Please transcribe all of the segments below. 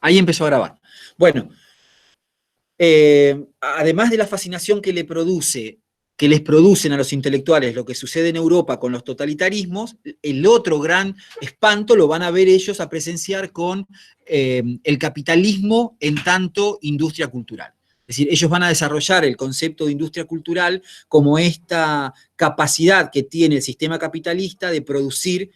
Ahí empezó a grabar. Bueno, además de la fascinación que les producen a los intelectuales lo que sucede en Europa con los totalitarismos, el otro gran espanto lo van a ver ellos a presenciar con el capitalismo en tanto industria cultural. Es decir, ellos van a desarrollar el concepto de industria cultural como esta capacidad que tiene el sistema capitalista de producir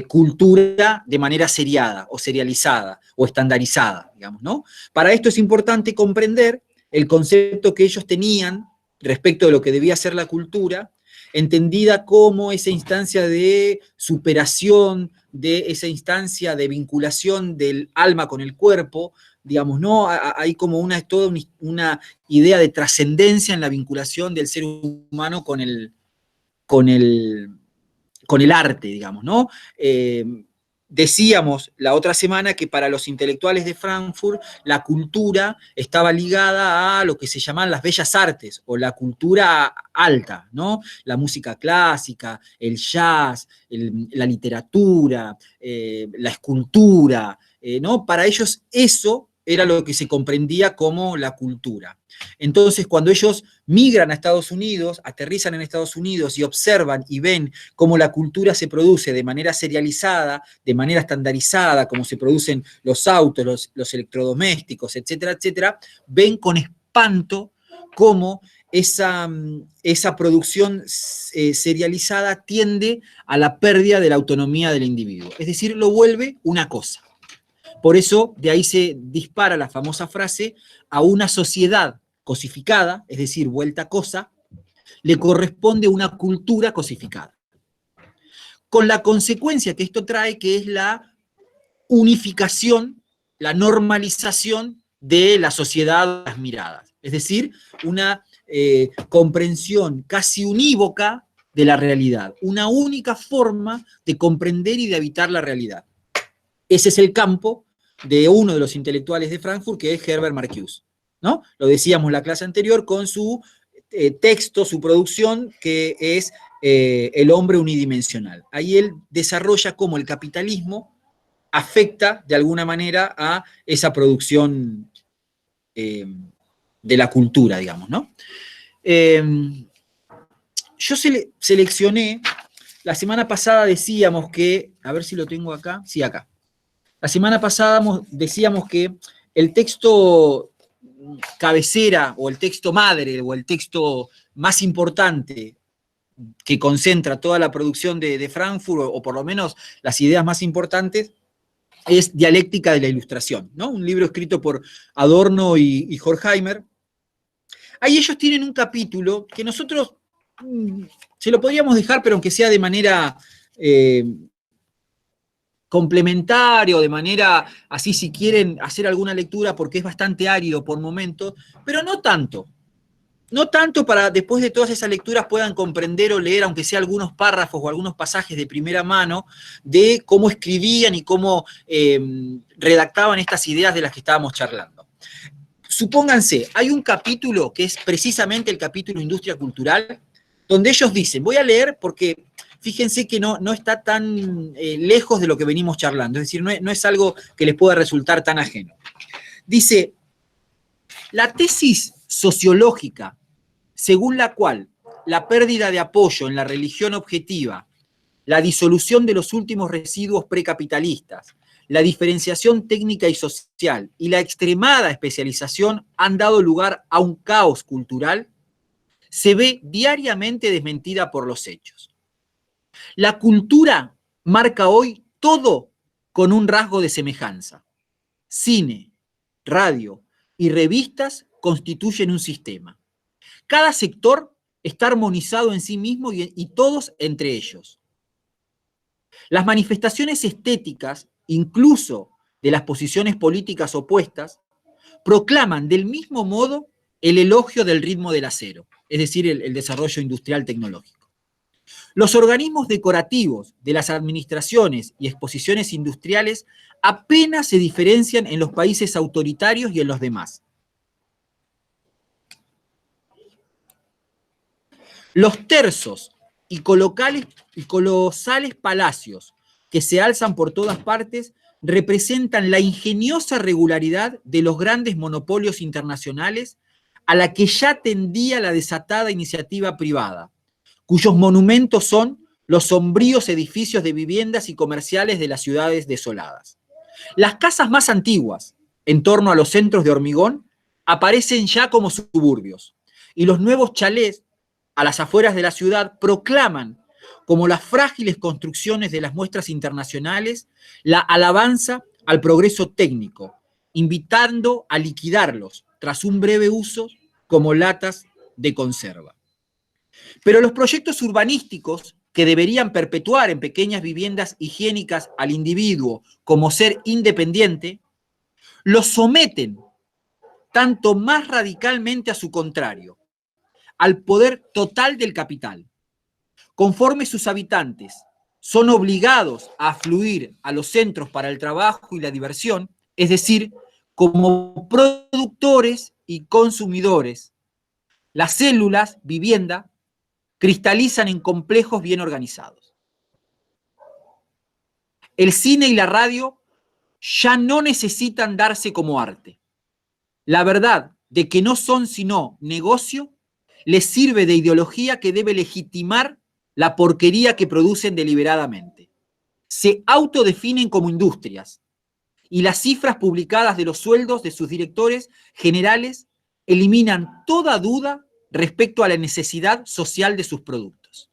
cultura de manera seriada o serializada o estandarizada, digamos, ¿no? Para esto es importante comprender el concepto que ellos tenían respecto de lo que debía ser la cultura, entendida como esa instancia de superación, de esa instancia de vinculación del alma con el cuerpo, digamos, ¿no? Hay como toda una idea de trascendencia en la vinculación del ser humano con el, con el arte, digamos, ¿no? Decíamos la otra semana que para los intelectuales de Frankfurt la cultura estaba ligada a lo que se llaman las bellas artes o la cultura alta, ¿no? La música clásica, el jazz, la literatura, la escultura, ¿no? Para ellos eso era lo que se comprendía como la cultura. Entonces, cuando ellos migran a Estados Unidos, aterrizan en Estados Unidos y observan y ven cómo la cultura se produce de manera serializada, de manera estandarizada, como se producen los autos, los electrodomésticos, etcétera, etcétera, ven con espanto cómo esa producción serializada tiende a la pérdida de la autonomía del individuo. Es decir, lo vuelve una cosa. Por eso, de ahí se dispara la famosa frase: a una sociedad cosificada, es decir, vuelta cosa, le corresponde una cultura cosificada. Con la consecuencia que esto trae, que es la unificación, la normalización de la sociedad de las miradas. Es decir, una comprensión casi unívoca de la realidad, una única forma de comprender y de habitar la realidad. Ese es el campo de uno de los intelectuales de Frankfurt, que es Herbert Marcuse, ¿no? Lo decíamos en la clase anterior con su texto, su producción, que es El hombre unidimensional. Ahí él desarrolla cómo el capitalismo afecta de alguna manera a esa producción de la cultura, digamos, ¿no? Yo seleccioné, la semana pasada decíamos que, a ver si lo tengo acá, sí, acá. La semana pasada decíamos que el texto cabecera o el texto madre o el texto más importante que concentra toda la producción de Frankfurt, o por lo menos las ideas más importantes, es Dialéctica de la Ilustración, ¿no? Un libro escrito por Adorno y Horkheimer. Ahí ellos tienen un capítulo que nosotros se lo podríamos dejar, pero aunque sea de manera complementario, de manera así si quieren hacer alguna lectura, porque es bastante árido por momentos, pero no tanto. No tanto para después de todas esas lecturas puedan comprender o leer, aunque sea algunos párrafos o algunos pasajes de primera mano, de cómo escribían y cómo redactaban estas ideas de las que estábamos charlando. Supónganse, hay un capítulo que es precisamente el capítulo Industria Cultural, donde ellos dicen, voy a leer porque fíjense que no está tan lejos de lo que venimos charlando, es decir, no es algo que les pueda resultar tan ajeno. Dice, la tesis sociológica según la cual la pérdida de apoyo en la religión objetiva, la disolución de los últimos residuos precapitalistas, la diferenciación técnica y social y la extremada especialización han dado lugar a un caos cultural, se ve diariamente desmentida por los hechos. La cultura marca hoy todo con un rasgo de semejanza. Cine, radio y revistas constituyen un sistema. Cada sector está armonizado en sí mismo y todos entre ellos. Las manifestaciones estéticas, incluso de las posiciones políticas opuestas, proclaman del mismo modo el elogio del ritmo del acero, es decir, el desarrollo industrial tecnológico. Los organismos decorativos de las administraciones y exposiciones industriales apenas se diferencian en los países autoritarios y en los demás. Los tersos y colosales palacios que se alzan por todas partes representan la ingeniosa regularidad de los grandes monopolios internacionales a la que ya tendía la desatada iniciativa privada, cuyos monumentos son los sombríos edificios de viviendas y comerciales de las ciudades desoladas. Las casas más antiguas, en torno a los centros de hormigón, aparecen ya como suburbios, y los nuevos chalés a las afueras de la ciudad proclaman, como las frágiles construcciones de las muestras internacionales, la alabanza al progreso técnico, invitando a liquidarlos, tras un breve uso, como latas de conserva. Pero los proyectos urbanísticos, que deberían perpetuar en pequeñas viviendas higiénicas al individuo como ser independiente, los someten tanto más radicalmente a su contrario, al poder total del capital. Conforme sus habitantes son obligados a afluir a los centros para el trabajo y la diversión, es decir, como productores y consumidores, las células, vivienda, cristalizan en complejos bien organizados. El cine y la radio ya no necesitan darse como arte. La verdad de que no son sino negocio les sirve de ideología que debe legitimar la porquería que producen deliberadamente. Se autodefinen como industrias y las cifras publicadas de los sueldos de sus directores generales eliminan toda duda respecto a la necesidad social de sus productos.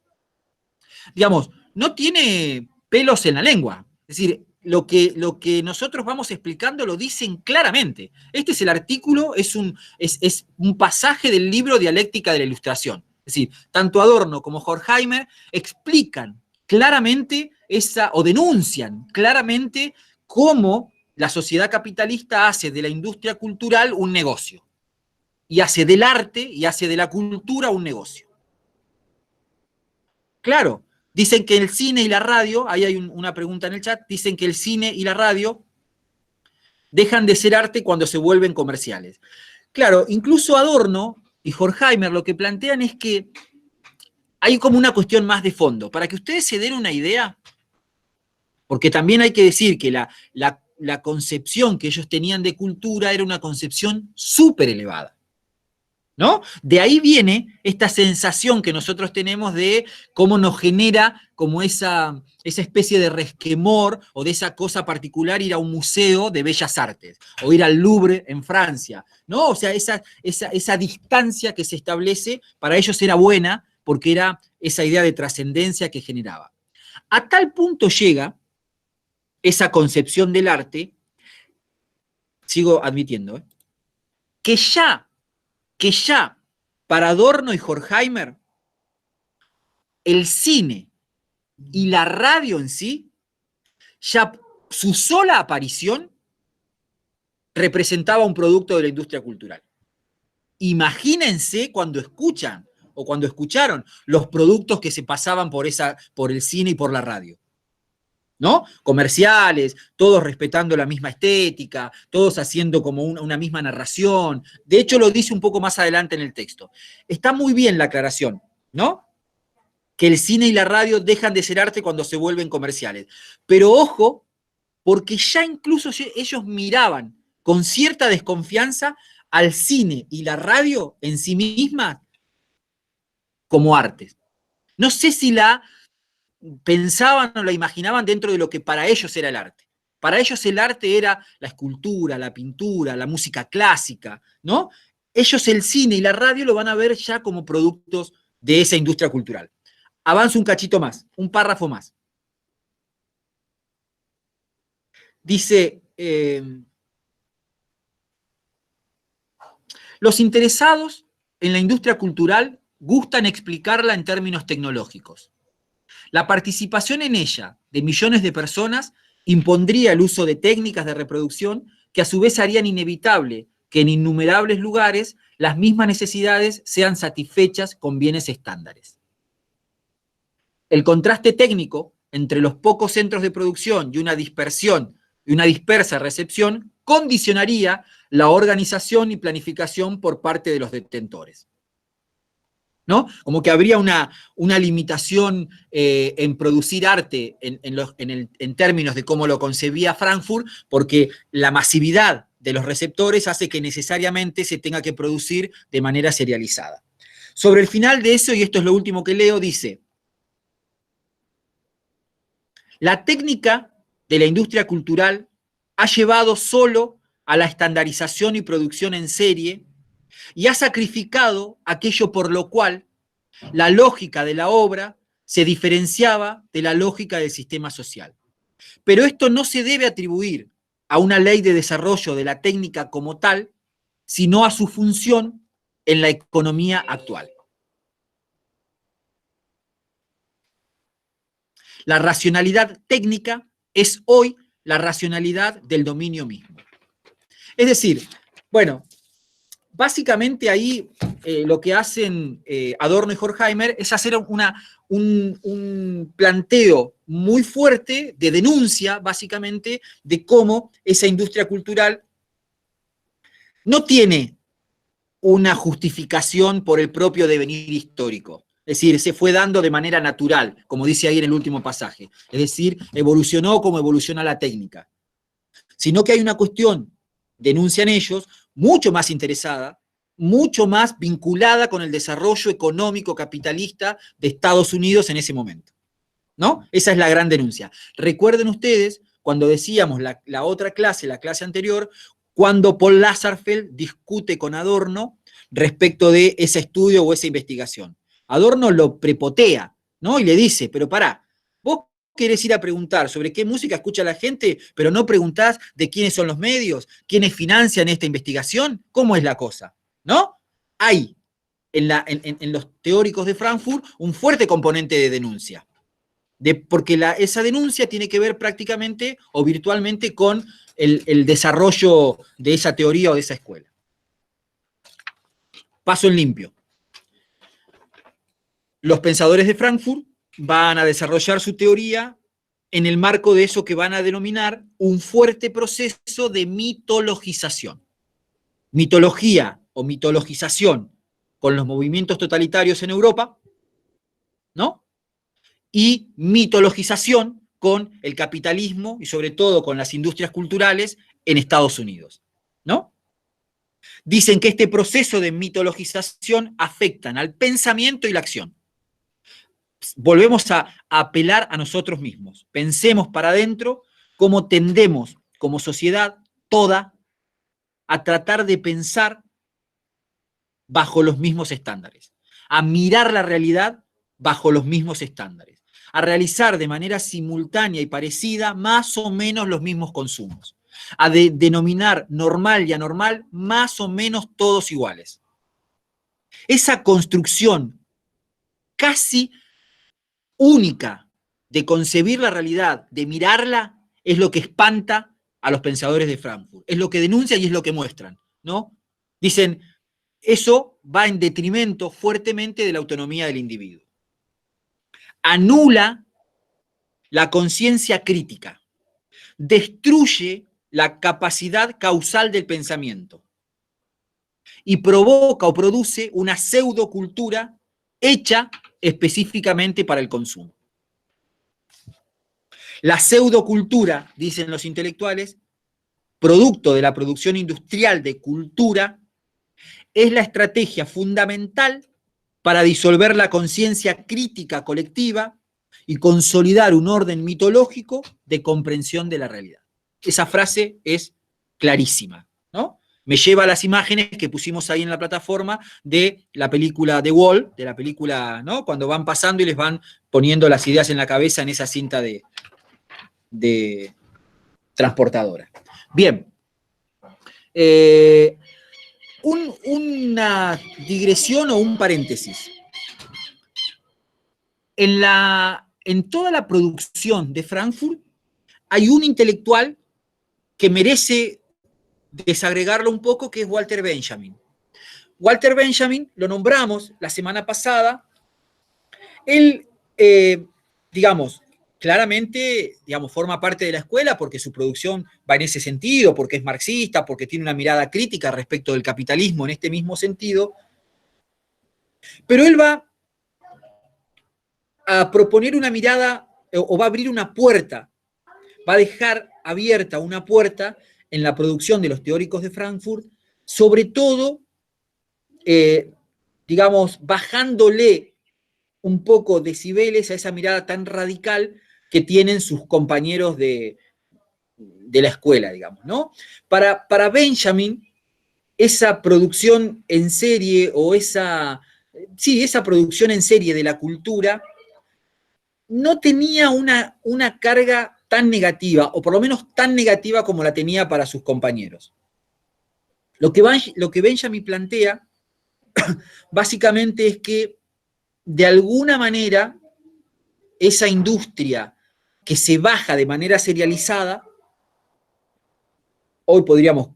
Digamos, no tiene pelos en la lengua. Es decir, lo que nosotros vamos explicando lo dicen claramente. Este es el artículo, es un pasaje del libro Dialéctica de la Ilustración. Es decir, tanto Adorno como Horkheimer explican claramente o denuncian claramente cómo la sociedad capitalista hace de la industria cultural un negocio. Y hace del arte y hace de la cultura un negocio. Claro, dicen que el cine y la radio, ahí hay una pregunta en el chat, dicen que el cine y la radio dejan de ser arte cuando se vuelven comerciales. Claro, incluso Adorno y Horkheimer lo que plantean es que hay como una cuestión más de fondo. Para que ustedes se den una idea, porque también hay que decir que la concepción que ellos tenían de cultura era una concepción súper elevada, ¿no? De ahí viene esta sensación que nosotros tenemos de cómo nos genera como esa especie de resquemor o de esa cosa particular ir a un museo de bellas artes o ir al Louvre en Francia, ¿no? O sea, esa distancia que se establece para ellos era buena porque era esa idea de trascendencia que generaba. A tal punto llega esa concepción del arte, sigo admitiendo, que ya para Adorno y Horkheimer, el cine y la radio en sí, ya su sola aparición representaba un producto de la industria cultural. Imagínense cuando escuchan o cuando escucharon los productos que se pasaban por el cine y por la radio, ¿no? Comerciales, todos respetando la misma estética, todos haciendo como una misma narración. De hecho, lo dice un poco más adelante en el texto. Está muy bien la aclaración, ¿no? Que el cine y la radio dejan de ser arte cuando se vuelven comerciales. Pero ojo, porque ya incluso ellos miraban con cierta desconfianza al cine y la radio en sí mismas como artes. No sé si la pensaban o la imaginaban dentro de lo que para ellos era el arte. Para ellos el arte era la escultura, la pintura, la música clásica, ¿no? Ellos el cine y la radio lo van a ver ya como productos de esa industria cultural. Avanzo un cachito más, un párrafo más. Dice, los interesados en la industria cultural gustan explicarla en términos tecnológicos. La participación en ella de millones de personas impondría el uso de técnicas de reproducción que a su vez harían inevitable que en innumerables lugares las mismas necesidades sean satisfechas con bienes estándares. El contraste técnico entre los pocos centros de producción y una dispersión y una dispersa recepción condicionaría la organización y planificación por parte de los detentores. ¿no? Como que habría una limitación en producir arte en términos de cómo lo concebía Frankfurt, porque la masividad de los receptores hace que necesariamente se tenga que producir de manera serializada. Sobre el final de eso, y esto es lo último que leo, dice: la técnica de la industria cultural ha llevado solo a la estandarización y producción en serie y ha sacrificado aquello por lo cual la lógica de la obra se diferenciaba de la lógica del sistema social. Pero esto no se debe atribuir a una ley de desarrollo de la técnica como tal, sino a su función en la economía actual. La racionalidad técnica es hoy la racionalidad del dominio mismo. Es decir, bueno, básicamente ahí lo que hacen Adorno y Horkheimer es hacer un planteo muy fuerte de denuncia, básicamente, de cómo esa industria cultural no tiene una justificación por el propio devenir histórico. Es decir, se fue dando de manera natural, como dice ahí en el último pasaje. Es decir, evolucionó como evoluciona la técnica. Sino que hay una cuestión, denuncian ellos, mucho más interesada, mucho más vinculada con el desarrollo económico capitalista de Estados Unidos en ese momento, ¿no? Esa es la gran denuncia. Recuerden ustedes, cuando decíamos la otra clase, la clase anterior, cuando Paul Lazarsfeld discute con Adorno respecto de ese estudio o esa investigación. Adorno lo prepotea, ¿no? Y le dice, pero pará, vos querés ir a preguntar sobre qué música escucha la gente, pero no preguntás de quiénes son los medios, quiénes financian esta investigación, ¿cómo es la cosa? ¿No? Hay en los teóricos de Frankfurt un fuerte componente de denuncia. Porque esa denuncia tiene que ver prácticamente o virtualmente con el desarrollo de esa teoría o de esa escuela. Paso en limpio. Los pensadores de Frankfurt van a desarrollar su teoría en el marco de eso que van a denominar un fuerte proceso de mitologización. Mitología o mitologización con los movimientos totalitarios en Europa, ¿no? Y mitologización con el capitalismo y sobre todo con las industrias culturales en Estados Unidos, ¿no? Dicen que este proceso de mitologización afectan al pensamiento y la acción. Volvemos a apelar a nosotros mismos. Pensemos para adentro cómo tendemos como sociedad toda a tratar de pensar bajo los mismos estándares, a mirar la realidad bajo los mismos estándares, a realizar de manera simultánea y parecida más o menos los mismos consumos, a denominar normal y anormal más o menos todos iguales. Esa construcción casi única de concebir la realidad, de mirarla, es lo que espanta a los pensadores de Frankfurt, es lo que denuncian y es lo que muestran, ¿no? Dicen, eso va en detrimento fuertemente de la autonomía del individuo. Anula la conciencia crítica, destruye la capacidad causal del pensamiento y provoca o produce una pseudocultura hecha específicamente para el consumo. La pseudocultura, dicen los intelectuales, producto de la producción industrial de cultura, es la estrategia fundamental para disolver la conciencia crítica colectiva y consolidar un orden mitológico de comprensión de la realidad. Esa frase es clarísima, ¿no? Me lleva a las imágenes que pusimos ahí en la plataforma de la película The Wall, de la película, ¿no? Cuando van pasando y les van poniendo las ideas en la cabeza en esa cinta de transportadora. Bien. Una digresión o un paréntesis. En toda la producción de Frankfurt hay un intelectual que merece desagregarlo un poco, que es Walter Benjamin. Walter Benjamin, lo nombramos la semana pasada, él, digamos, claramente, digamos, forma parte de la escuela porque su producción va en ese sentido, porque es marxista, porque tiene una mirada crítica respecto del capitalismo en este mismo sentido, Pero él va a proponer una mirada o va a abrir una puerta, va a dejar abierta una puerta en la producción de los teóricos de Frankfurt, sobre todo, digamos, bajándole un poco decibeles a esa mirada tan radical que tienen sus compañeros de la escuela, digamos, ¿no? Para Benjamin, esa producción en serie o esa producción en serie de la cultura no tenía una carga tan negativa, o por lo menos tan negativa como la tenía para sus compañeros. Lo que Benjamin plantea básicamente es que de alguna manera esa industria que se baja de manera serializada, hoy podríamos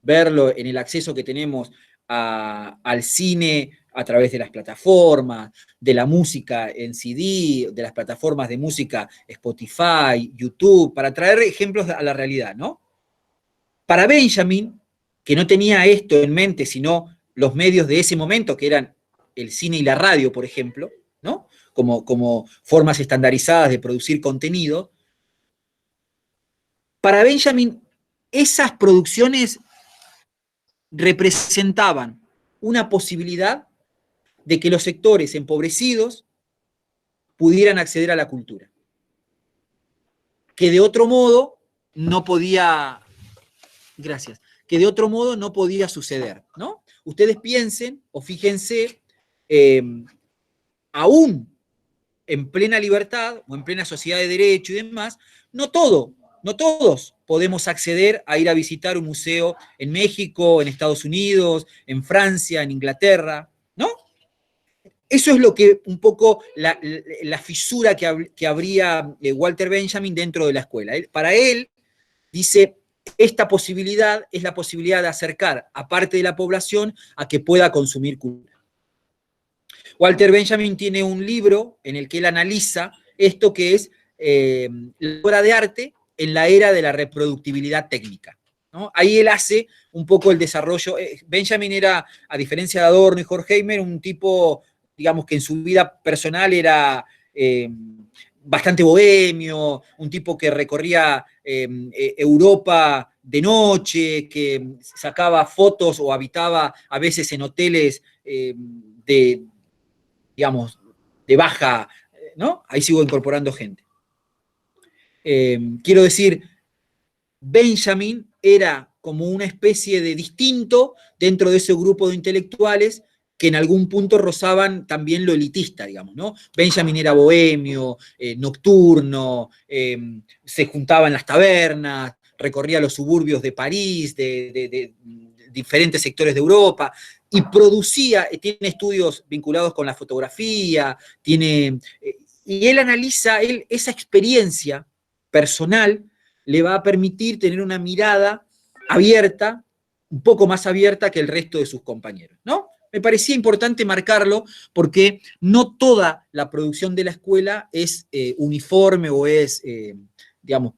verlo en el acceso que tenemos al cine a través de las plataformas, de la música en CD, de las plataformas de música Spotify, YouTube, para traer ejemplos a la realidad, ¿no? Para Benjamin, que no tenía esto en mente, sino los medios de ese momento, que eran el cine y la radio, por ejemplo, ¿no? Como formas estandarizadas de producir contenido, para Benjamin esas producciones representaban una posibilidad de que los sectores empobrecidos pudieran acceder a la cultura, que de otro modo no podía, gracias, que de otro modo no podía suceder, ¿no? Ustedes piensen o fíjense, aún en plena libertad o en plena sociedad de derecho y demás, no todos podemos acceder a ir a visitar un museo en México, en Estados Unidos, en Francia, en Inglaterra, ¿no? Eso es lo que un poco la fisura que habría Walter Benjamin dentro de la escuela. Para él, dice, esta posibilidad es la posibilidad de acercar a parte de la población a que pueda consumir cultura. Walter Benjamin tiene un libro en el que él analiza esto que es la obra de arte en la era de la reproductibilidad técnica, ¿no? Ahí él hace un poco el desarrollo. Benjamin era, a diferencia de Adorno y Horkheimer, un tipo, digamos, que en su vida personal era bastante bohemio, un tipo que recorría Europa de noche, que sacaba fotos o habitaba a veces en hoteles digamos, de baja, ¿no? Ahí sigo incorporando gente. Quiero decir, Benjamin era como una especie de distinto dentro de ese grupo de intelectuales que en algún punto rozaban también lo elitista, digamos, ¿no? Benjamin era bohemio, nocturno, se juntaba en las tabernas, recorría los suburbios de París, de diferentes sectores de Europa, y producía, tiene estudios vinculados con la fotografía, y él analiza, esa experiencia personal le va a permitir tener una mirada abierta, un poco más abierta que el resto de sus compañeros, ¿no? Me parecía importante marcarlo porque no toda la producción de la escuela es uniforme o es, digamos,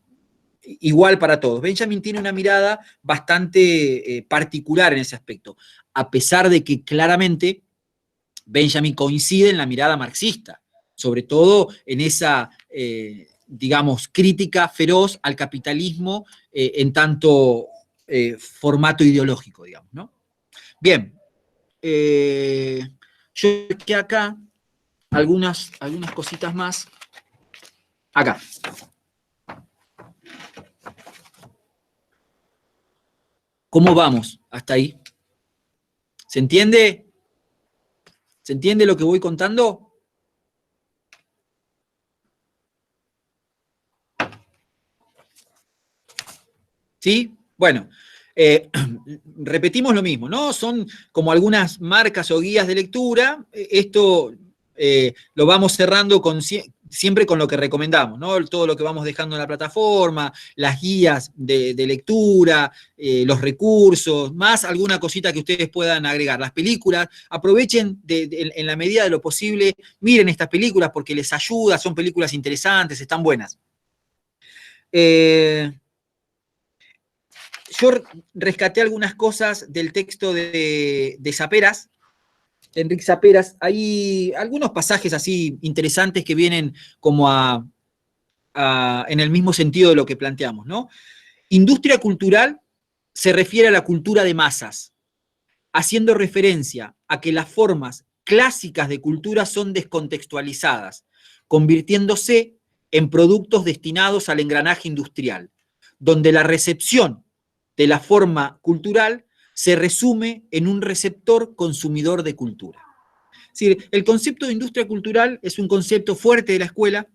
igual para todos. Benjamin tiene una mirada bastante particular en ese aspecto, a pesar de que claramente Benjamin coincide en la mirada marxista, sobre todo en esa, digamos, crítica feroz al capitalismo en tanto formato ideológico, digamos, ¿no? Bien, yo dejé acá algunas cositas más. Acá. ¿Cómo vamos hasta ahí? ¿Se entiende? ¿Se entiende lo que voy contando? ¿Sí? Bueno, repetimos lo mismo, ¿no? Son como algunas marcas o guías de lectura. Esto lo vamos cerrando siempre con lo que recomendamos, ¿no? Todo lo que vamos dejando en la plataforma, las guías de lectura, los recursos, más alguna cosita que ustedes puedan agregar. Las películas, aprovechen en la medida de lo posible, miren estas películas porque les ayuda, son películas interesantes, están buenas. Yo rescaté algunas cosas del texto de Saperas, Enrique Saperas, hay algunos pasajes así interesantes que vienen como en el mismo sentido de lo que planteamos, ¿no? Industria cultural se refiere a la cultura de masas, haciendo referencia a que las formas clásicas de cultura son descontextualizadas, convirtiéndose en productos destinados al engranaje industrial, donde la recepción de la forma cultural se resume en un receptor consumidor de cultura. Es decir, el concepto de industria cultural es un concepto fuerte de la escuela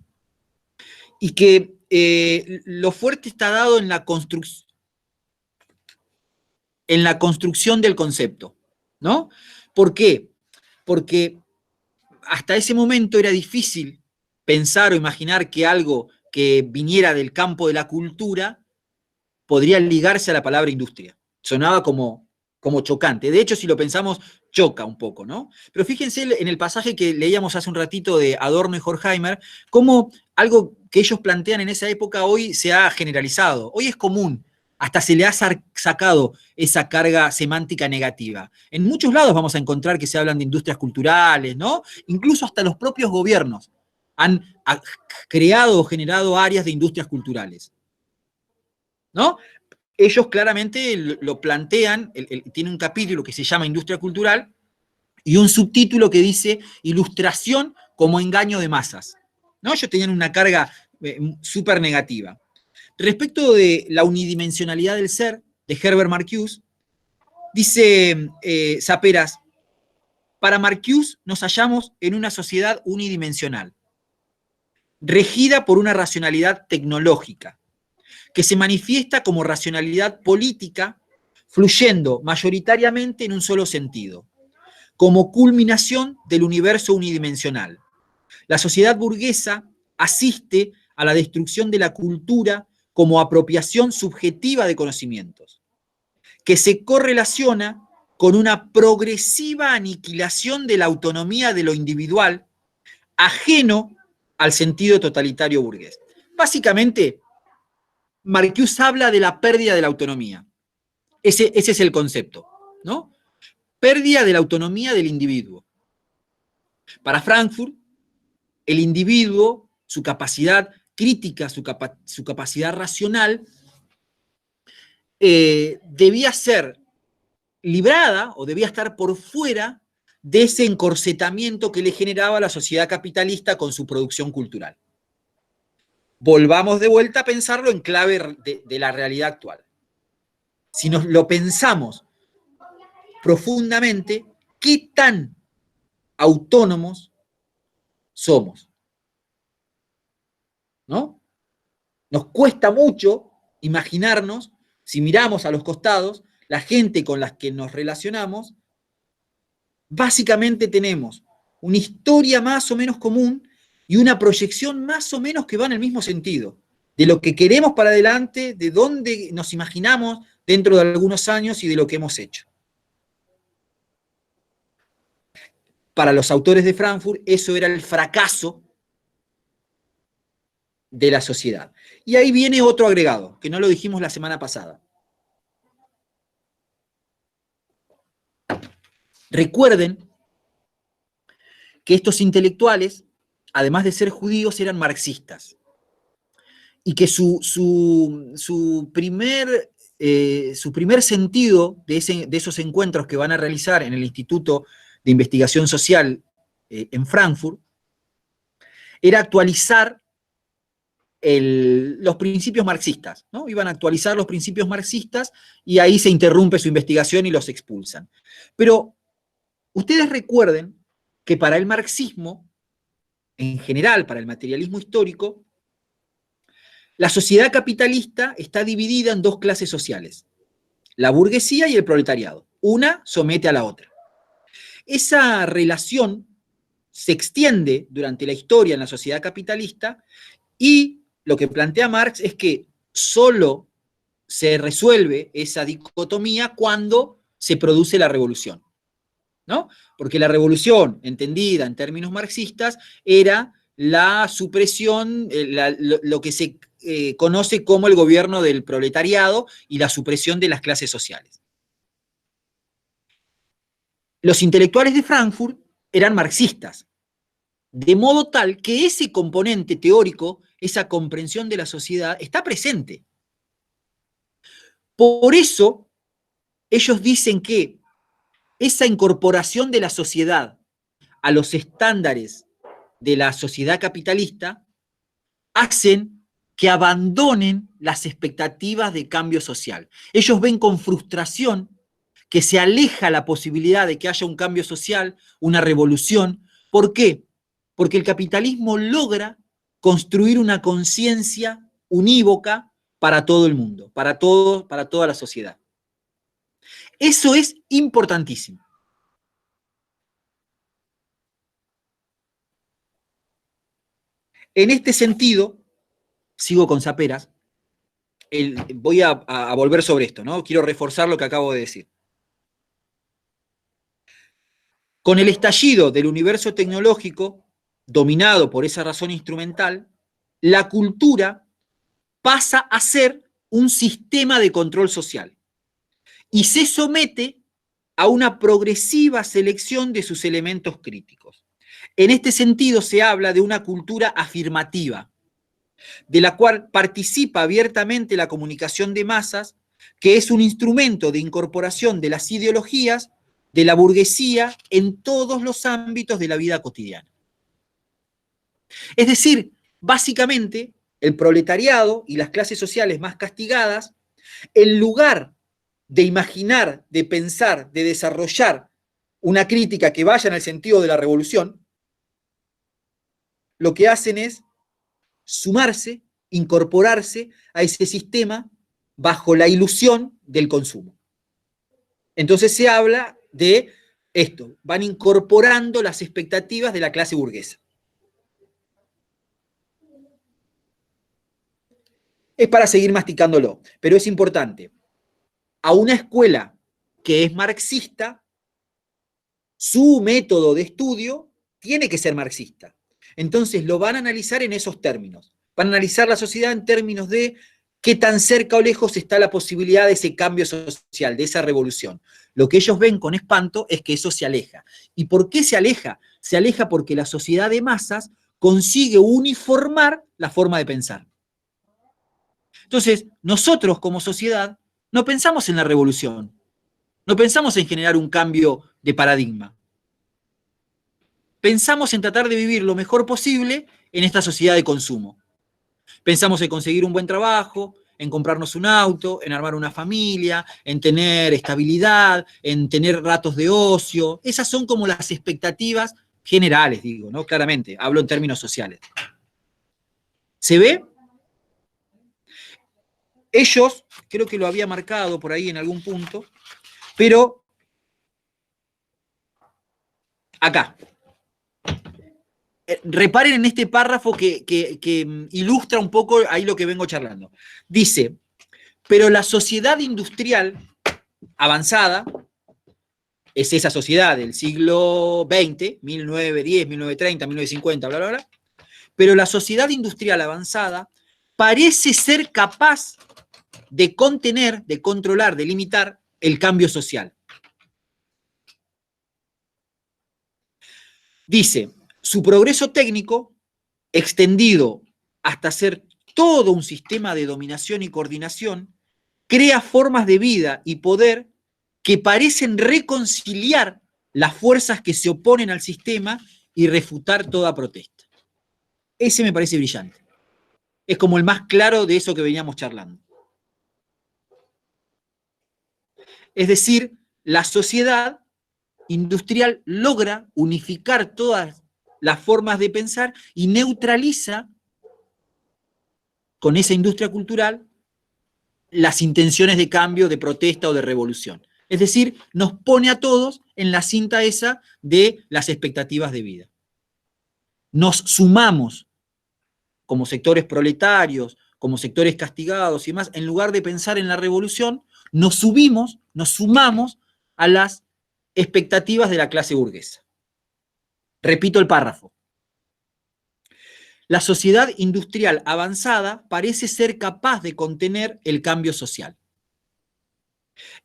y que lo fuerte está dado en la construcción del concepto, ¿no? ¿Por qué? Porque hasta ese momento era difícil pensar o imaginar que algo que viniera del campo de la cultura podría ligarse a la palabra industria. Sonaba como chocante. De hecho, si lo pensamos, choca un poco, ¿no? Pero fíjense en el pasaje que leíamos hace un ratito de Adorno y Horkheimer, cómo algo que ellos plantean en esa época hoy se ha generalizado. Hoy es común, hasta se le ha sacado esa carga semántica negativa. En muchos lados vamos a encontrar que se hablan de industrias culturales, ¿no? Incluso hasta los propios gobiernos han creado o generado áreas de industrias culturales, ¿no? Ellos claramente lo plantean, tiene un capítulo que se llama Industria Cultural y un subtítulo que dice Ilustración como engaño de masas, ¿no? Ellos tenían una carga súper negativa. Respecto de la unidimensionalidad del ser, de Herbert Marcuse, dice Saperas, para Marcuse nos hallamos en una sociedad unidimensional, regida por una racionalidad tecnológica, que se manifiesta como racionalidad política, fluyendo mayoritariamente en un solo sentido, como culminación del universo unidimensional. La sociedad burguesa asiste a la destrucción de la cultura como apropiación subjetiva de conocimientos, que se correlaciona con una progresiva aniquilación de la autonomía de lo individual, ajeno al sentido totalitario burgués. Básicamente, Marcuse habla de la pérdida de la autonomía. Ese es el concepto, ¿no? Pérdida de la autonomía del individuo. Para Frankfurt, el individuo, su capacidad crítica, su capacidad racional, debía ser librada o debía estar por fuera de ese encorsetamiento que le generaba la sociedad capitalista con su producción cultural. Volvamos de vuelta a pensarlo en clave de la realidad actual. Si nos lo pensamos profundamente, ¿qué tan autónomos somos? ¿No? Nos cuesta mucho imaginarnos, si miramos a los costados, la gente con la que nos relacionamos, básicamente tenemos una historia más o menos común y una proyección más o menos que va en el mismo sentido, de lo que queremos para adelante, de dónde nos imaginamos dentro de algunos años y de lo que hemos hecho. Para los autores de Frankfurt, eso era el fracaso de la sociedad. Y ahí viene otro agregado, que no lo dijimos la semana pasada. Recuerden que estos intelectuales, además de ser judíos, eran marxistas. Y que su primer sentido de esos encuentros que van a realizar en el Instituto de Investigación Social en Frankfurt era actualizar los principios marxistas, ¿no? Iban a actualizar los principios marxistas y ahí se interrumpe su investigación y los expulsan. Pero ustedes recuerden que para el marxismo, en general, para el materialismo histórico, la sociedad capitalista está dividida en dos clases sociales, la burguesía y el proletariado. Una somete a la otra. Esa relación se extiende durante la historia en la sociedad capitalista y lo que plantea Marx es que solo se resuelve esa dicotomía cuando se produce la revolución, ¿no? Porque la revolución, entendida en términos marxistas, era la supresión, lo que se conoce como el gobierno del proletariado y la supresión de las clases sociales. Los intelectuales de Frankfurt eran marxistas, de modo tal que ese componente teórico, esa comprensión de la sociedad, está presente. Por eso, ellos dicen que esa incorporación de la sociedad a los estándares de la sociedad capitalista hacen que abandonen las expectativas de cambio social. Ellos ven con frustración que se aleja la posibilidad de que haya un cambio social, una revolución. ¿Por qué? Porque el capitalismo logra construir una conciencia unívoca para todo el mundo, para toda la sociedad. Eso es importantísimo. En este sentido, sigo con Saperas, voy a volver sobre esto, ¿no? Quiero reforzar lo que acabo de decir. Con el estallido del universo tecnológico, dominado por esa razón instrumental, la cultura pasa a ser un sistema de control social y se somete a una progresiva selección de sus elementos críticos. En este sentido se habla de una cultura afirmativa, de la cual participa abiertamente la comunicación de masas, que es un instrumento de incorporación de las ideologías de la burguesía en todos los ámbitos de la vida cotidiana. Es decir, básicamente, el proletariado y las clases sociales más castigadas, en lugar de imaginar, de pensar, de desarrollar una crítica que vaya en el sentido de la revolución, lo que hacen es sumarse, incorporarse a ese sistema bajo la ilusión del consumo. Entonces se habla de esto, van incorporando las expectativas de la clase burguesa. Es para seguir masticándolo, pero es importante. A una escuela que es marxista, su método de estudio tiene que ser marxista. Entonces lo van a analizar en esos términos. Van a analizar la sociedad en términos de qué tan cerca o lejos está la posibilidad de ese cambio social, de esa revolución. Lo que ellos ven con espanto es que eso se aleja. ¿Y por qué se aleja? Se aleja porque la sociedad de masas consigue uniformar la forma de pensar. Entonces, nosotros como sociedad no pensamos en la revolución, no pensamos en generar un cambio de paradigma. Pensamos en tratar de vivir lo mejor posible en esta sociedad de consumo. Pensamos en conseguir un buen trabajo, en comprarnos un auto, en armar una familia, en tener estabilidad, en tener ratos de ocio. Esas son como las expectativas generales, digo, ¿no? Claramente, hablo en términos sociales. ¿Se ve? Ellos, creo que lo había marcado por ahí en algún punto, pero acá. Reparen en este párrafo que ilustra un poco ahí lo que vengo charlando. Dice, pero la sociedad industrial avanzada, es esa sociedad del siglo XX, 1910, 1930, 1950, bla, bla, bla, pero la sociedad industrial avanzada parece ser capaz de contener, de controlar, de limitar el cambio social. Dice, su progreso técnico, extendido hasta ser todo un sistema de dominación y coordinación, crea formas de vida y poder que parecen reconciliar las fuerzas que se oponen al sistema y refutar toda protesta. Ese me parece brillante. Es como el más claro de eso que veníamos charlando. Es decir, la sociedad industrial logra unificar todas las formas de pensar y neutraliza con esa industria cultural las intenciones de cambio, de protesta o de revolución. Es decir, nos pone a todos en la cinta esa de las expectativas de vida. Nos sumamos como sectores proletarios, como sectores castigados y demás, en lugar de pensar en la revolución, nos sumamos a las expectativas de la clase burguesa. Repito el párrafo. La sociedad industrial avanzada parece ser capaz de contener el cambio social.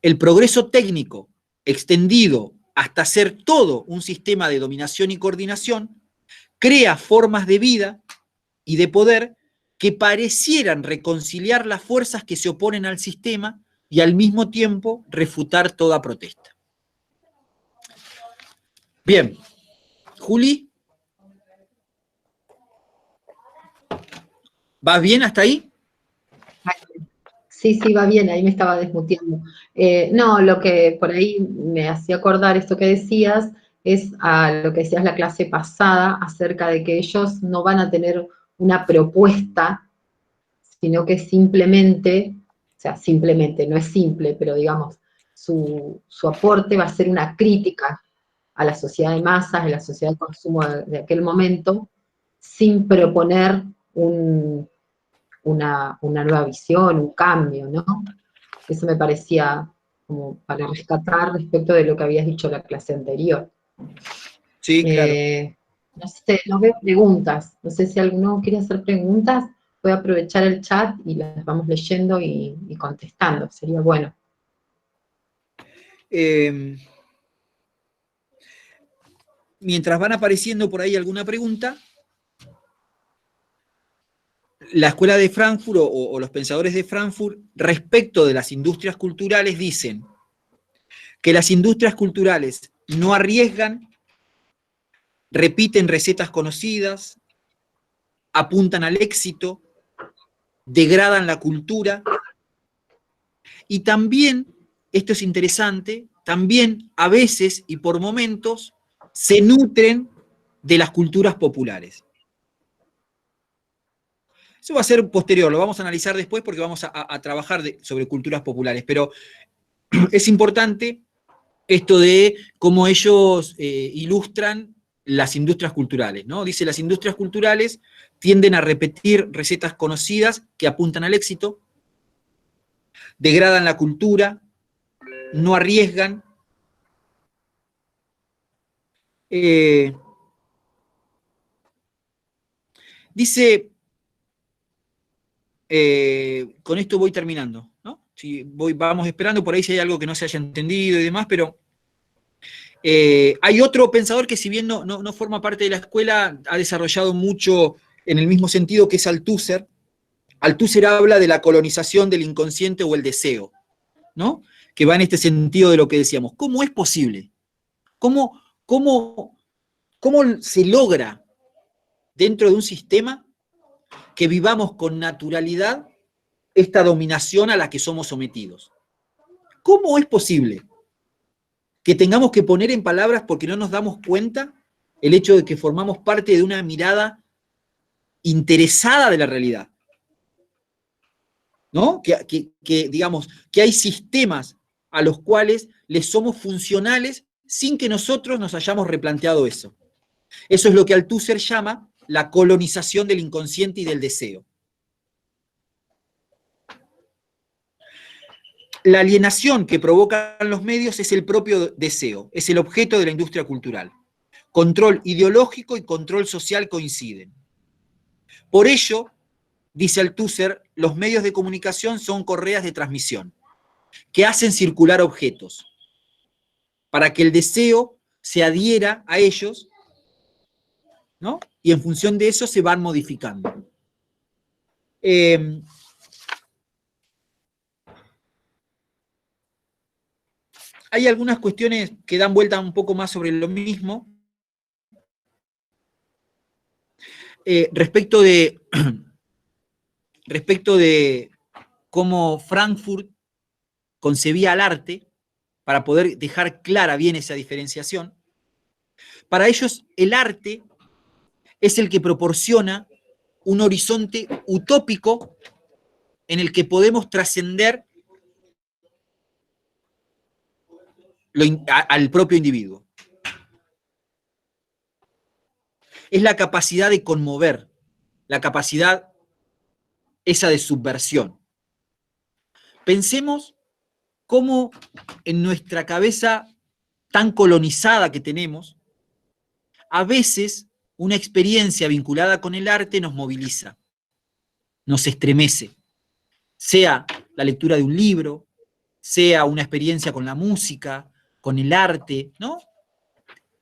El progreso técnico extendido hasta ser todo un sistema de dominación y coordinación, crea formas de vida y de poder que parecieran reconciliar las fuerzas que se oponen al sistema y al mismo tiempo refutar toda protesta. Bien, Juli, ¿vas bien hasta ahí? Sí, sí, va bien, ahí me estaba desmuteando. No, lo que por ahí me hacía acordar esto que decías es a lo que decías la clase pasada acerca de que ellos no van a tener una propuesta, sino que simplemente, o sea, simplemente, no es simple, pero digamos, su aporte va a ser una crítica a la sociedad de masas, a la sociedad de consumo de aquel momento, sin proponer una nueva visión, un cambio, ¿no? Eso me parecía como para rescatar respecto de lo que habías dicho en la clase anterior. Sí, claro. No sé, no veo preguntas. No sé si alguno quiere hacer preguntas. Voy a aprovechar el chat y las vamos leyendo y contestando. Sería bueno. Mientras van apareciendo por ahí alguna pregunta, la Escuela de Frankfurt o los pensadores de Frankfurt respecto de las industrias culturales dicen que las industrias culturales no arriesgan, repiten recetas conocidas, apuntan al éxito, degradan la cultura y también, esto es interesante, también a veces y por momentos se nutren de las culturas populares. Eso va a ser posterior, lo vamos a analizar después porque vamos a trabajar sobre culturas populares, pero es importante esto de cómo ellos ilustran las industrias culturales, ¿no? Dice, las industrias culturales tienden a repetir recetas conocidas que apuntan al éxito, degradan la cultura, no arriesgan. Dice, con esto voy terminando, ¿no? Si vamos esperando por ahí si hay algo que no se haya entendido y demás, pero hay otro pensador que si bien no forma parte de la escuela, ha desarrollado mucho en el mismo sentido, que es Althusser. Althusser habla de la colonización del inconsciente o el deseo, ¿no? Que va en este sentido de lo que decíamos. ¿Cómo es posible? ¿Cómo se logra dentro de un sistema que vivamos con naturalidad esta dominación a la que somos sometidos? ¿Cómo es posible que tengamos que poner en palabras porque no nos damos cuenta el hecho de que formamos parte de una mirada interesada de la realidad? ¿No? Digamos, que hay sistemas a los cuales les somos funcionales sin que nosotros nos hayamos replanteado eso. Eso es lo que Althusser llama la colonización del inconsciente y del deseo. La alienación que provocan los medios es el propio deseo, es el objeto de la industria cultural. Control ideológico y control social coinciden. Por ello, dice Althusser, los medios de comunicación son correas de transmisión que hacen circular objetos para que el deseo se adhiera a ellos, ¿no? Y en función de eso se van modificando. Hay algunas cuestiones que dan vuelta un poco más sobre lo mismo. Respecto de cómo Frankfurt concebía el arte, para poder dejar clara bien esa diferenciación, para ellos el arte es el que proporciona un horizonte utópico en el que podemos trascender al propio individuo. Es la capacidad de conmover, la capacidad esa de subversión. Pensemos cómo en nuestra cabeza tan colonizada que tenemos, a veces una experiencia vinculada con el arte nos moviliza, nos estremece, sea la lectura de un libro, sea una experiencia con la música, con el arte, ¿no?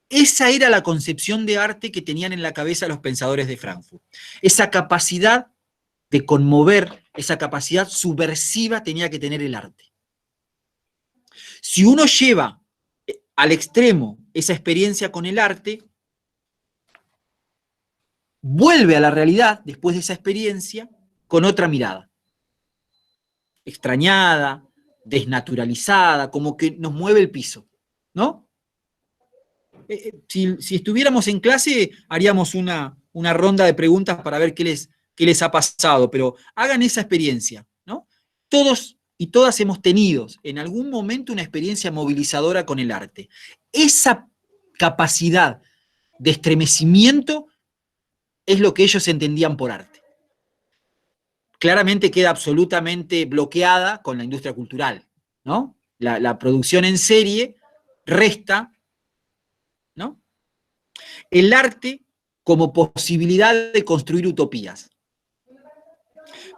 Esa era la concepción de arte que tenían en la cabeza los pensadores de Frankfurt. Esa capacidad de conmover, esa capacidad subversiva tenía que tener el arte. Si uno lleva al extremo esa experiencia con el arte, vuelve a la realidad después de esa experiencia con otra mirada. Extrañada, desnaturalizada, como que nos mueve el piso, ¿no? Si estuviéramos en clase, haríamos una ronda de preguntas para ver qué les ha pasado, pero hagan esa experiencia, ¿no? Todos y todas hemos tenido en algún momento una experiencia movilizadora con el arte. Esa capacidad de estremecimiento es lo que ellos entendían por arte. Claramente queda absolutamente bloqueada con la industria cultural, ¿no? La producción en serie resta, ¿no? El arte como posibilidad de construir utopías.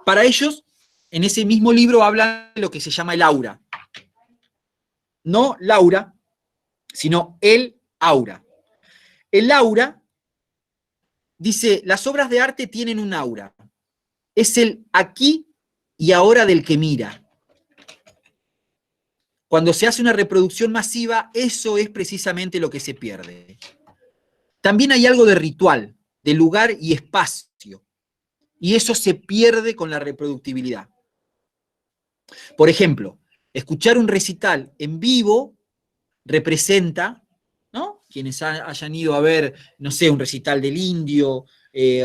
Para ellos, en ese mismo libro hablan de lo que se llama el aura. No Laura, sino el aura. El aura, dice, las obras de arte tienen un aura. Es el aquí y ahora del que mira. Cuando se hace una reproducción masiva, eso es precisamente lo que se pierde. También hay algo de ritual, de lugar y espacio, y eso se pierde con la reproductibilidad. Por ejemplo, escuchar un recital en vivo representa, ¿no? Quienes hayan ido a ver, no sé, un recital del Indio,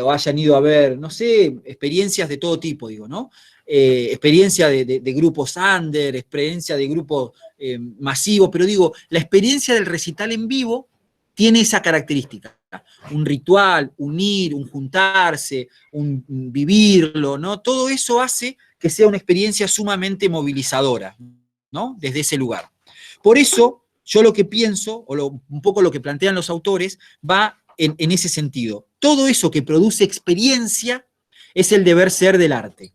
o hayan ido a ver, no sé, experiencias de todo tipo, digo, ¿no? Experiencia de grupos under, experiencia de grupos masivos, pero digo, la experiencia del recital en vivo tiene esa característica. Un ritual, unir, un juntarse, un vivirlo, ¿no? Todo eso hace que sea una experiencia sumamente movilizadora, ¿no? Desde ese lugar. Por eso, yo lo que pienso, o un poco lo que plantean los autores, va en ese sentido. Todo eso que produce experiencia es el deber ser del arte.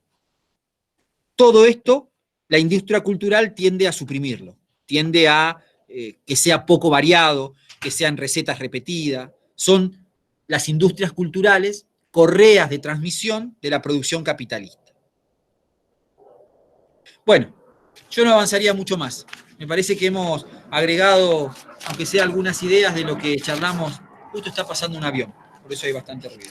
Todo esto, la industria cultural tiende a suprimirlo, tiende a que sea poco variado, que sean recetas repetidas. Son las industrias culturales correas de transmisión de la producción capitalista. Bueno, yo no avanzaría mucho más. Me parece que hemos agregado, aunque sea algunas ideas de lo que charlamos. Justo está pasando un avión, por eso hay bastante ruido.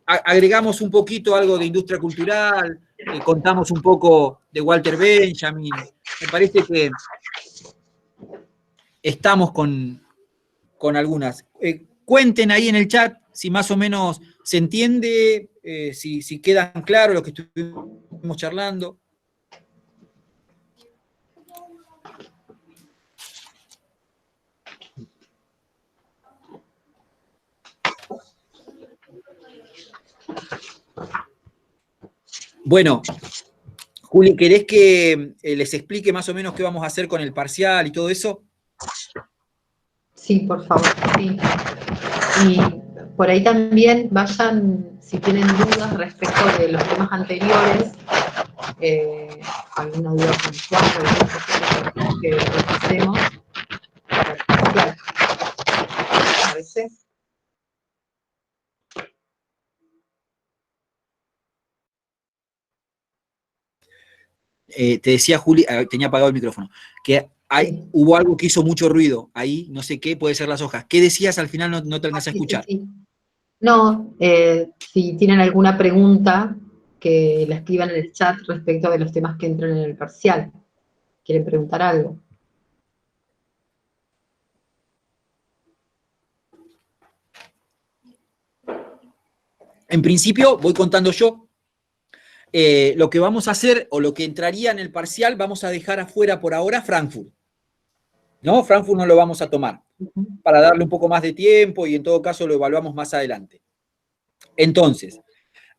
Agregamos un poquito algo de industria cultural, contamos un poco de Walter Benjamin. Me parece que estamos con algunas. Cuenten ahí en el chat si más o menos se entiende, si quedan claros lo que estuvimos charlando. Bueno, Juli, ¿querés que les explique más o menos qué vamos a hacer con el parcial y todo eso? Sí, por favor, sí. Y por ahí también vayan, si tienen dudas respecto de los temas anteriores, alguna duda puntual, alguna cosa que repasemos para el parcial. ¿Te parece? Te decía Juli, tenía apagado el micrófono, que Sí. hubo algo que hizo mucho ruido ahí, no sé qué, puede ser las hojas. ¿Qué decías al final? No te alcancé a escuchar. Sí. No, si tienen alguna pregunta, que la escriban en el chat respecto de los temas que entran en el parcial. ¿Quieren preguntar algo? En principio, voy contando yo. Lo que vamos a hacer, o lo que entraría en el parcial, vamos a dejar afuera por ahora Frankfurt. ¿No? Frankfurt no lo vamos a tomar, para darle un poco más de tiempo y en todo caso lo evaluamos más adelante. Entonces,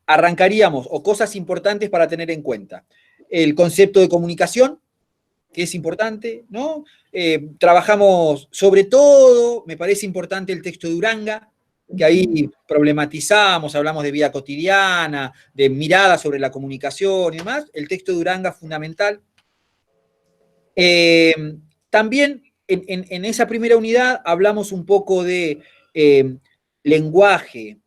arrancaríamos, o cosas importantes para tener en cuenta. El concepto de comunicación, que es importante, ¿no? Trabajamos sobre todo, me parece importante el texto de Uranga, que ahí problematizamos, hablamos de vida cotidiana, de mirada sobre la comunicación y demás. El texto de Uranga es fundamental. También en esa primera unidad hablamos un poco de lenguaje,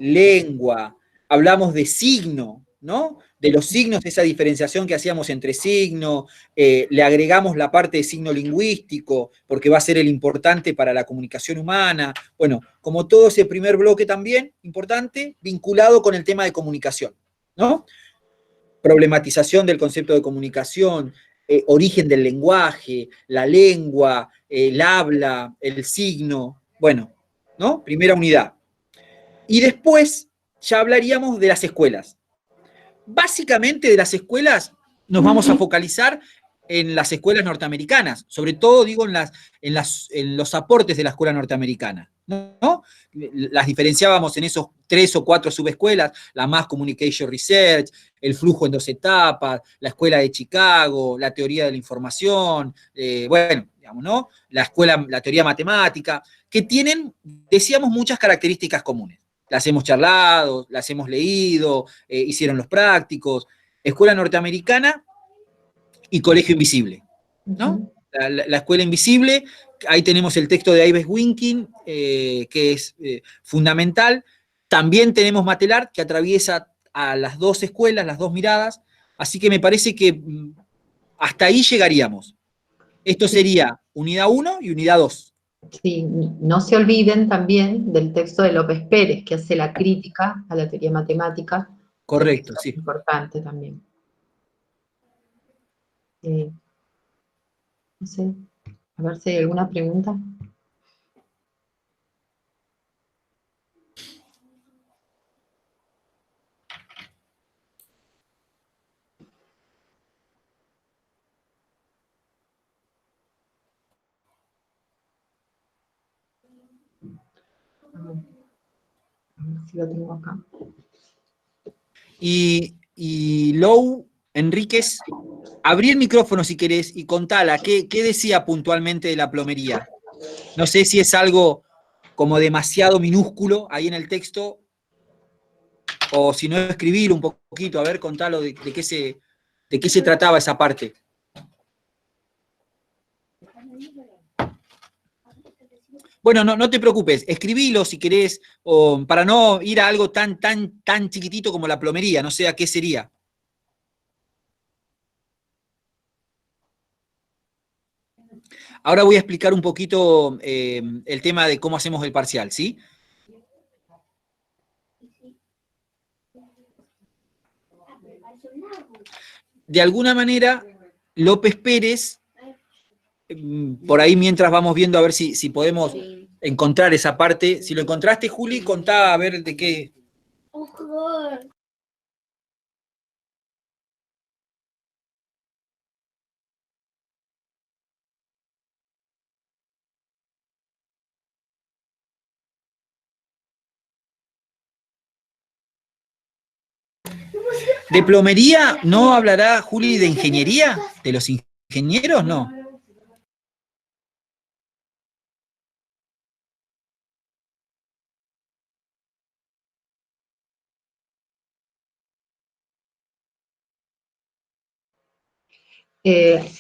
lengua, hablamos de signo, ¿no? De los signos, esa diferenciación que hacíamos entre signo, le agregamos la parte de signo lingüístico, porque va a ser el importante para la comunicación humana. Bueno, como todo ese primer bloque también, importante, vinculado con el tema de comunicación, ¿no? Problematización del concepto de comunicación, origen del lenguaje, la lengua, el habla, el signo, bueno, ¿no? Primera unidad. Y después ya hablaríamos de las escuelas. Básicamente de las escuelas nos vamos a focalizar en las escuelas norteamericanas, sobre todo digo en los aportes de la escuela norteamericana, ¿no? Las diferenciábamos en esos 3 o 4 subescuelas, la Mass Communication Research, el flujo en 2 etapas, la escuela de Chicago, la teoría de la información, bueno, digamos, ¿no? La teoría matemática, que tienen, decíamos, muchas características comunes. Las hemos charlado, las hemos leído, hicieron los prácticos, escuela norteamericana y colegio invisible, ¿no? La escuela invisible, ahí tenemos el texto de Ives Winking, que es fundamental. También tenemos Matelar, que atraviesa a las dos escuelas, las dos miradas, así que me parece que hasta ahí llegaríamos. Esto sería unidad 1 y unidad 2. Sí, no se olviden también del texto de López Pérez, que hace la crítica a la teoría matemática. Ese Correcto, texto es sí. importante también. No sé, a ver si hay alguna pregunta. A ver si lo tengo acá. Y Lou Enríquez, abrí el micrófono si querés y contala, ¿qué decía puntualmente de la plomería? No sé si es algo como demasiado minúsculo ahí en el texto, o si no escribir un poquito, a ver, contalo de qué se trataba esa parte. Bueno, no te preocupes, escribilo si querés, o para no ir a algo tan chiquitito como la plomería, no sé a qué sería. Ahora voy a explicar un poquito el tema de cómo hacemos el parcial, ¿sí? De alguna manera, López Pérez, por ahí mientras vamos viendo a ver si podemos encontrar esa parte. Si lo encontraste, Juli, contá a ver de qué. ¿De plomería no hablará Juli de ingeniería? ¿De los ingenieros? No.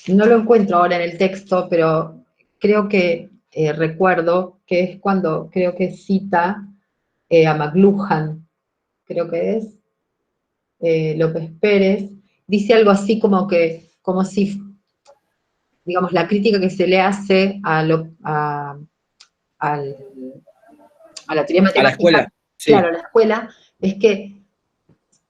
No lo encuentro ahora en el texto, pero creo que recuerdo que es cuando creo que cita a McLuhan, creo que es, López Pérez, dice algo así como si, digamos, la crítica que se le hace al- a la teoría A la matemática, escuela, sí. claro, a la escuela, es que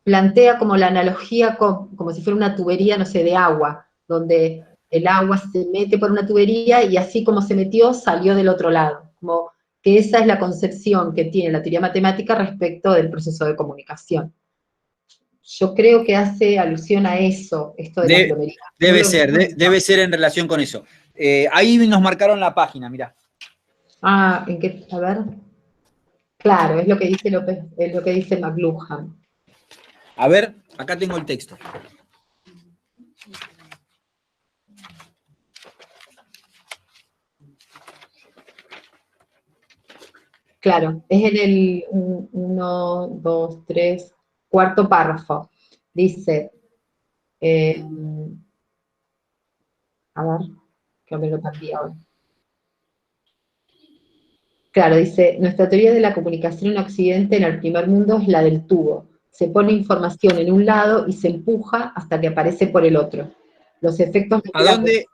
plantea como la analogía como si fuera una tubería, no sé, de agua, donde el agua se mete por una tubería y así como se metió, salió del otro lado. Como que esa es la concepción que tiene la teoría matemática respecto del proceso de comunicación. Yo creo que hace alusión a eso, esto de la plomería. No Debe lo ser, encuentro. debe ser en relación con eso. Ahí nos marcaron la página, mirá. Ah, ¿en qué? A ver. Claro, es lo que dice López, es lo que dice McLuhan. A ver, acá tengo el texto. Claro, es en el 4º párrafo. Dice, eh, a ver, que me lo perdí ahora. Claro, dice, nuestra teoría de la comunicación en Occidente en el primer mundo es la del tubo. Se pone información en un lado y se empuja hasta que aparece por el otro. Los efectos de ¿A la dónde?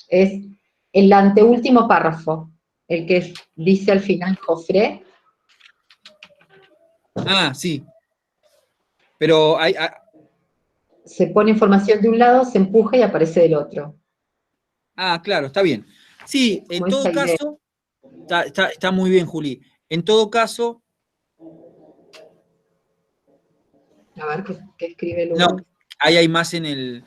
es el anteúltimo párrafo, el que dice al final Joffre. Ah, sí. Pero Se pone información de un lado, se empuja y aparece del otro. claro, está bien. Sí, en Como todo esa idea. caso, está muy bien, Juli. En todo caso, A ver qué escribe no, luego. ahí hay más en el.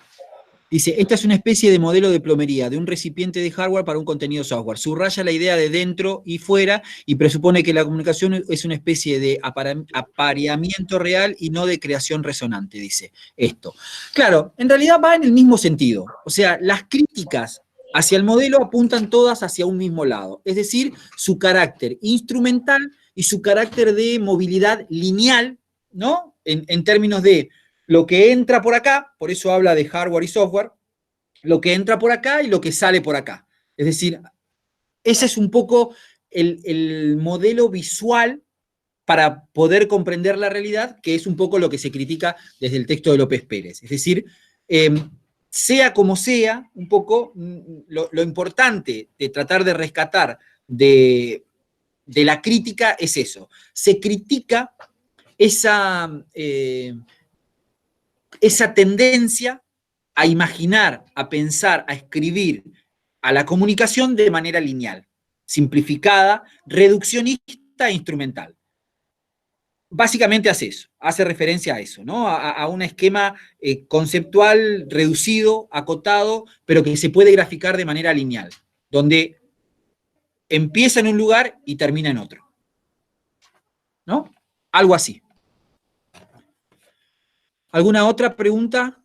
Dice, esta es una especie de modelo de plomería, de un recipiente de hardware para un contenido software. Subraya la idea de dentro y fuera y presupone que la comunicación es una especie de apareamiento real y no de creación resonante, dice esto. Claro, en realidad va en el mismo sentido. O sea, las críticas hacia el modelo apuntan todas hacia un mismo lado, es decir, su carácter instrumental y su carácter de movilidad lineal, ¿no? En términos de lo que entra por acá, por eso habla de hardware y software, lo que entra por acá y lo que sale por acá. Es decir, ese es un poco el modelo visual para poder comprender la realidad, que es un poco lo que se critica desde el texto de López Pérez. Es decir, eh, sea como sea, un poco lo importante de tratar de rescatar de la crítica es eso. Se critica esa tendencia a imaginar, a pensar, a escribir a la comunicación de manera lineal, simplificada, reduccionista e instrumental. Básicamente hace eso, hace referencia a eso, ¿no? A un esquema conceptual reducido, acotado, pero que se puede graficar de manera lineal, donde empieza en un lugar y termina en otro, ¿no? Algo así. ¿Alguna otra pregunta?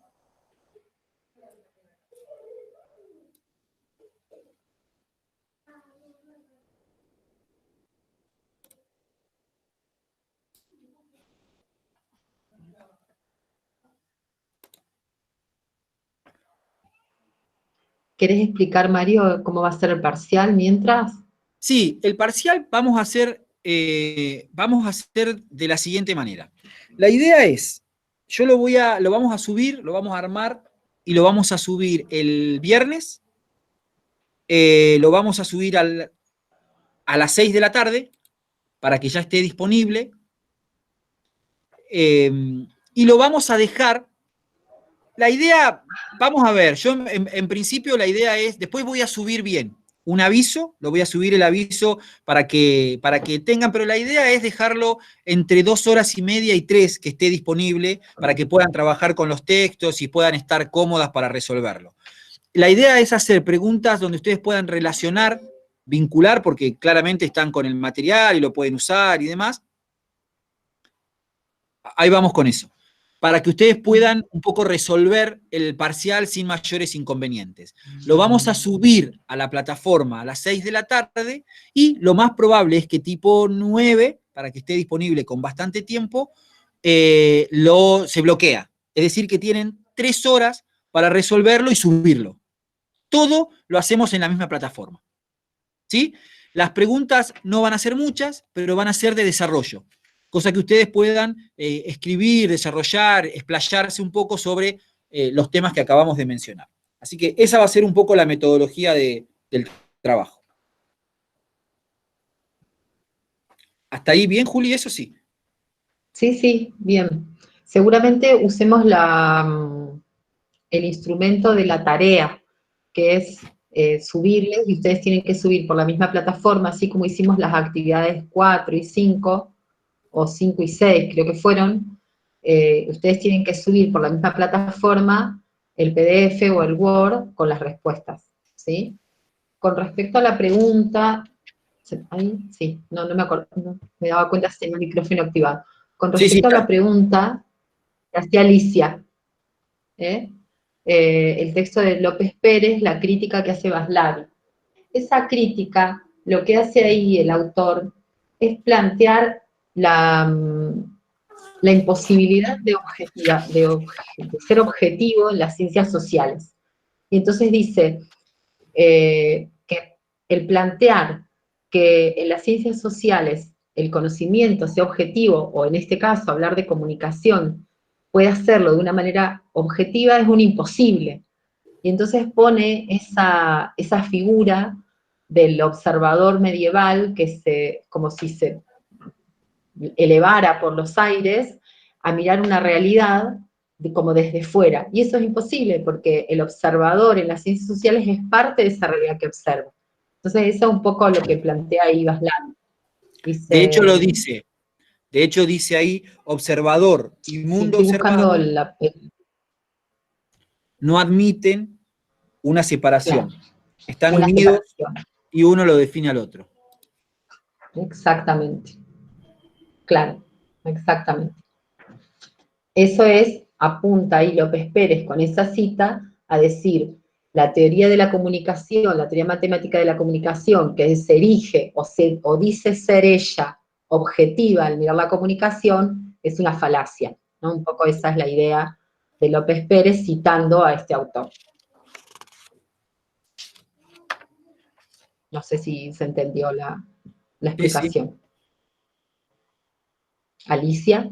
¿Querés explicar, Mario, cómo va a ser el parcial mientras? Sí, el parcial vamos a hacer de la siguiente manera. La idea es, lo vamos a subir, lo vamos a armar y lo vamos a subir el viernes, lo vamos a subir a las 6 de la tarde para que ya esté disponible eh, y lo vamos a dejar. La idea, vamos a ver, yo en principio la idea es, después voy a subir bien un aviso, lo voy a subir el aviso para que tengan, pero la idea es dejarlo entre 2 horas y media y 3 que esté disponible para que puedan trabajar con los textos y puedan estar cómodas para resolverlo. La idea es hacer preguntas donde ustedes puedan relacionar, vincular, porque claramente están con el material y lo pueden usar y demás. Ahí vamos con eso, para que ustedes puedan un poco resolver el parcial sin mayores inconvenientes. Lo vamos a subir a la plataforma a las 6 de la tarde y lo más probable es que tipo 9, para que esté disponible con bastante tiempo, se bloquea. Es decir, que tienen 3 horas para resolverlo y subirlo. Todo lo hacemos en la misma plataforma. ¿Sí? Las preguntas no van a ser muchas, pero van a ser de desarrollo, cosa que ustedes puedan escribir, desarrollar, explayarse un poco sobre los temas que acabamos de mencionar. Así que esa va a ser un poco la metodología del trabajo. ¿Hasta ahí bien, Juli? Eso sí. Sí, sí, bien. Seguramente usemos el instrumento de la tarea, que es subirles, y ustedes tienen que subir por la misma plataforma, así como hicimos las actividades 4 y 5, o 5 y 6 creo que fueron, ustedes tienen que subir por la misma plataforma el PDF o el Word con las respuestas, ¿sí? Con respecto a la pregunta, ¿ahí? Sí, no me acuerdo, no, me daba cuenta si tenía el micrófono activado. Con Sí, sí, respecto a la pregunta que hacía Alicia, ¿eh? El texto de López Pérez, la crítica que hace Vaslavi. Esa crítica, lo que hace ahí el autor, es plantear la imposibilidad de ser objetivo en las ciencias sociales. Y entonces dice que el plantear que en las ciencias sociales el conocimiento sea objetivo, o en este caso hablar de comunicación, puede hacerlo de una manera objetiva es un imposible. Y entonces pone esa figura del observador medieval como si se elevara por los aires a mirar una realidad como desde fuera. Y eso es imposible, porque el observador en las ciencias sociales es parte de esa realidad que observa. Entonces eso es un poco lo que plantea ahí Vaslan. De hecho Dice, lo dice, de hecho dice ahí, observador y sí, mundo estoy buscando observado no admiten una claro, separación. Están una unidos separación. y uno lo define al otro. Exactamente, claro, exactamente. Eso apunta ahí López Pérez con esa cita a decir, la teoría de la comunicación, la teoría matemática de la comunicación, que se erige o dice ser ella objetiva al mirar la comunicación, es una falacia, ¿no? Un poco esa es la idea de López Pérez citando a este autor. No sé si se entendió la Sí, sí. explicación. Alicia.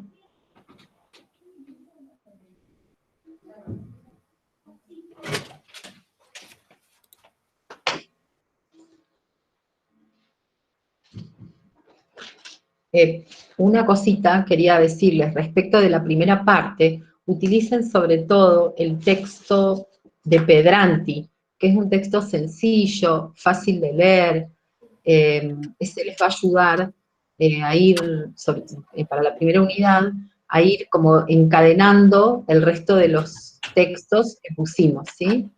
Una cosita quería decirles respecto de la primera parte, utilicen sobre todo el texto de Pedranti, que es un texto sencillo, fácil de leer, ese les va a ayudar a ir, para la primera unidad, a ir como encadenando el resto de los textos que pusimos, ¿sí?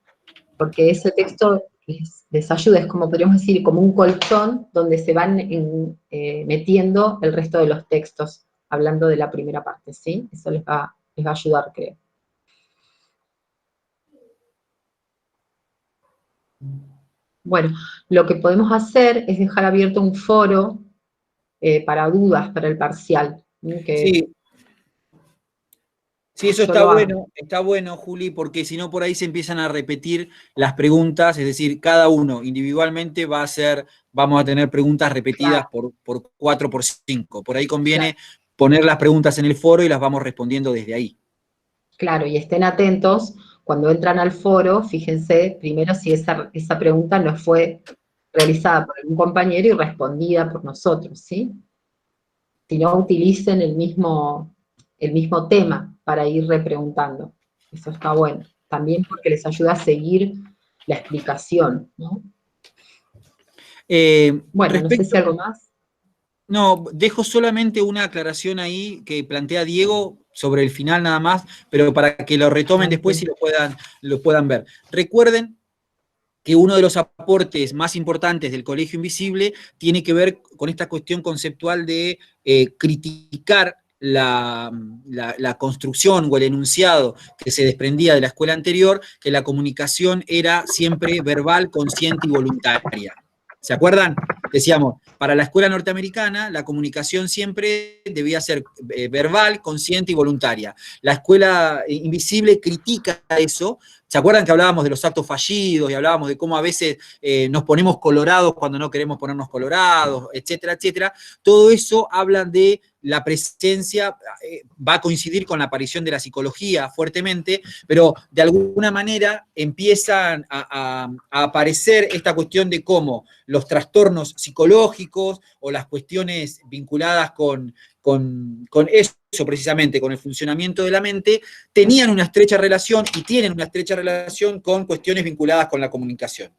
Porque ese texto les ayuda, es como podríamos decir, como un colchón donde se van metiendo el resto de los textos, hablando de la primera parte, ¿sí? Eso les va a ayudar, creo. Bueno, lo que podemos hacer es dejar abierto un foro para dudas, para el parcial. Que Sí, sí, eso yo lo hago. está bueno, Juli, porque si no por ahí se empiezan a repetir las preguntas, es decir, cada uno individualmente vamos a tener preguntas repetidas Claro, por 4, por 5. Por ahí claro. conviene poner las preguntas en el foro y las vamos respondiendo desde ahí. Claro, y estén atentos cuando entran al foro, fíjense primero si esa pregunta no fue realizada por algún compañero y respondida por nosotros, ¿sí? Si no, utilicen el mismo tema para ir repreguntando. Eso está bueno. También porque les ayuda a seguir la explicación, ¿no? Bueno, no sé si Respecto, algo más. no, dejo solamente una aclaración ahí que plantea Diego sobre el final nada más, pero para que lo retomen Ah, después y sí. lo puedan ver. Recuerden que uno de los aportes más importantes del Colegio Invisible tiene que ver con esta cuestión conceptual de criticar la construcción o el enunciado que se desprendía de la escuela anterior, que la comunicación era siempre verbal, consciente y voluntaria. ¿Se acuerdan? Decíamos, para la escuela norteamericana, la comunicación siempre debía ser verbal, consciente y voluntaria. La escuela invisible critica eso. ¿Se acuerdan que hablábamos de los actos fallidos y hablábamos de cómo a veces nos ponemos colorados cuando no queremos ponernos colorados, etcétera, etcétera? Todo eso habla de la presencia, va a coincidir con la aparición de la psicología fuertemente, pero de alguna manera empiezan a aparecer esta cuestión de cómo los trastornos psicológicos o las cuestiones vinculadas con eso precisamente, con el funcionamiento de la mente, tenían una estrecha relación y tienen una estrecha relación con cuestiones vinculadas con la comunicación.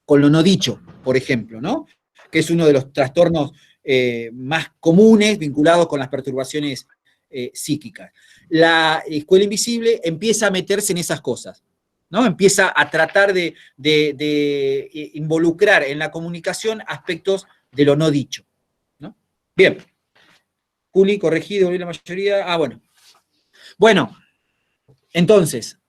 Con lo no dicho, por ejemplo, ¿no? Que es uno de los trastornos más comunes vinculados con las perturbaciones psíquicas. La escuela invisible empieza a meterse en esas cosas, ¿no? Empieza a tratar de involucrar en la comunicación aspectos de lo no dicho, ¿no? Bien. Juli, corregido, la mayoría. Ah, bueno. Bueno, entonces,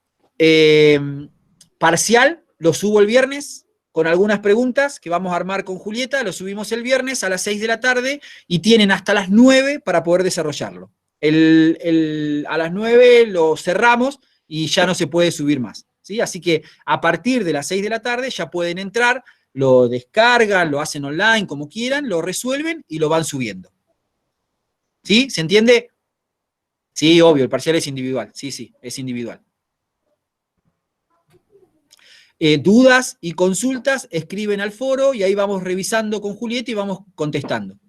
parcial, lo subo el viernes. con algunas preguntas que vamos a armar con Julieta, lo subimos el viernes a las 6 de la tarde y tienen hasta las 9 para poder desarrollarlo. A las 9 lo cerramos y ya no se puede subir más, ¿sí? Así que a partir de las 6 de la tarde ya pueden entrar, lo descargan, lo hacen online, como quieran, lo resuelven y lo van subiendo. ¿Sí? ¿Se entiende? Sí, obvio, el parcial es individual. Sí, sí, es individual. Dudas y consultas, escriben al foro y ahí vamos revisando con Julieta y vamos contestando.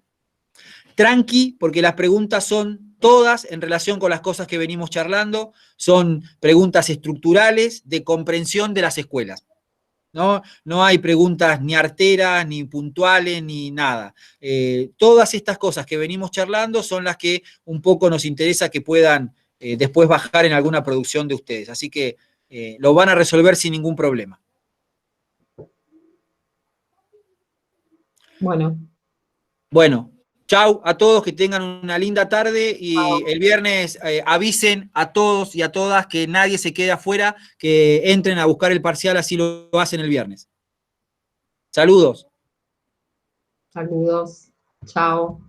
Tranqui, porque las preguntas son todas en relación con las cosas que venimos charlando, son preguntas estructurales de comprensión de las escuelas. No hay preguntas ni arteras, ni puntuales, ni nada. Todas estas cosas que venimos charlando son las que un poco nos interesa que puedan después bajar en alguna producción de ustedes. Así que lo van a resolver sin ningún problema. Bueno, chau a todos, que tengan una linda tarde y el viernes avisen a todos y a todas que nadie se quede afuera, que entren a buscar el parcial, así lo hacen el viernes. Saludos. Saludos. Chao.